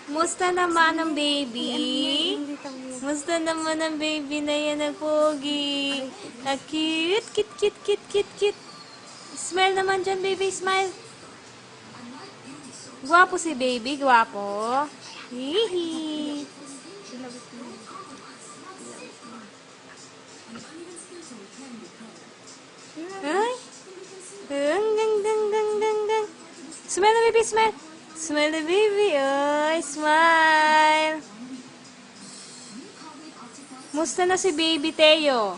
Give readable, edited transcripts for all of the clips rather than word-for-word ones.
Musta naman ang baby? Musta naman ang baby na yan ang pogi? Ah, cute, cute, cute, cute, cute, cute. Smile naman dyan, baby, smile. Gwapo si baby, gwapo. Hihi. Ay. Gang, gang, gang, gang, gang, gang. Smile na, baby, smile. Smile na, baby. Ay, smile. Musta na si baby Teo?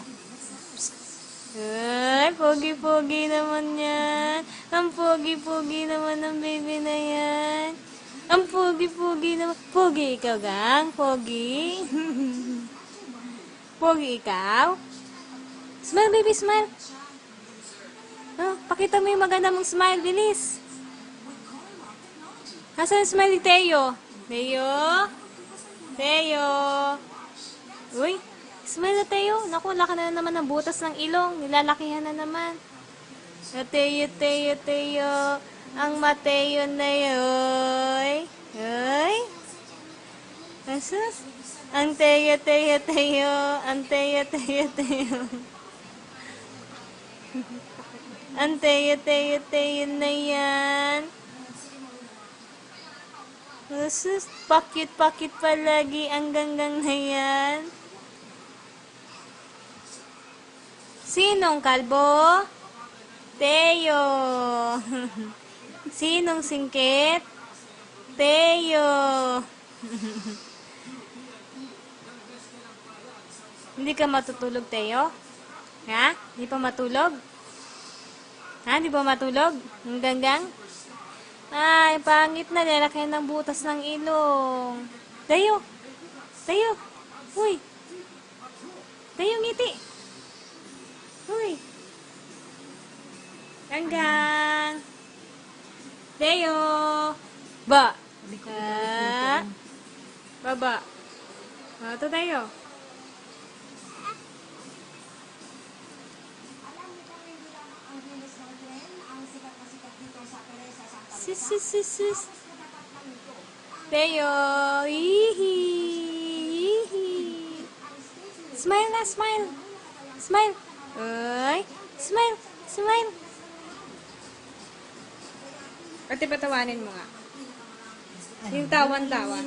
Ay, pogi-pogi naman yan. Ang pogi-pogi naman ng baby na yan. Ang pogi-pogi naman. Pogi ikaw, gang? Pogi? Pogi ikaw? Smile, baby, smile. Oh, pakita mo yung maganda mong smile, bilis. Nasaan ang smile ni Teo? Teo? Teo? Uy, smile na Teo. Naku, laki na naman ang butas ng ilong. Nilalakihan na naman. Teo, Teo, Teo. Ang Mateo na yoy. Ay? Asus? Ang Teo, Teo, Teo. Ang Teo, Teo, Teo. Ang Teo, Teo, Teo na yan. Asus, pakit-pakit palagi ang ganggang na yan. Sinong kalbo? Teo. Sinong singkit? Teo. Hindi ka matutulog, Teo? Ha? Hindi pa matulog? Ha? Hindi pa matulog? Ang ganggang? Ay, pangit na. Lalaki ng butas ng ilong. Teo. Teo. Uy. Teo, ngiti. Uy. Ganggang. Teo. Ba. Baba. Ito tayo. Sis. Teo. Hihi. Hihi. Smile na, smile. Smile. Ay. Smile. Smile. Pati patawanin mo nga. Yung tawan-tawa.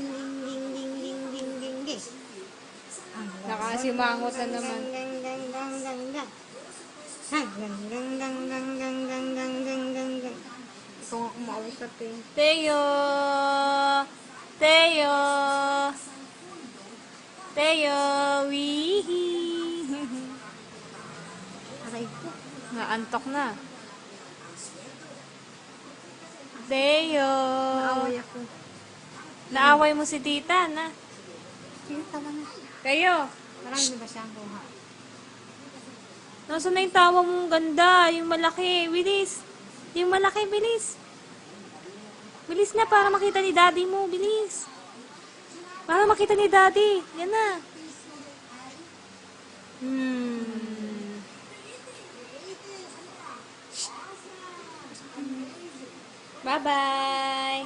Nakasimangot na naman. Ikaw nga umausap eh. Teo! Teo! Teo! Wihi! Aray ko. Naantok na. Teo! Naaway ako. Naaway mo si tita, na? Sige, tama na. Teo! Marami na ba siyang kuha? Nasaan na yung tawa mong ganda? Yung malaki. Bilis! Yung malaki, bilis! Bilis na para makita ni daddy mo. Bilis! Para makita ni daddy. Yan na. Bye-bye!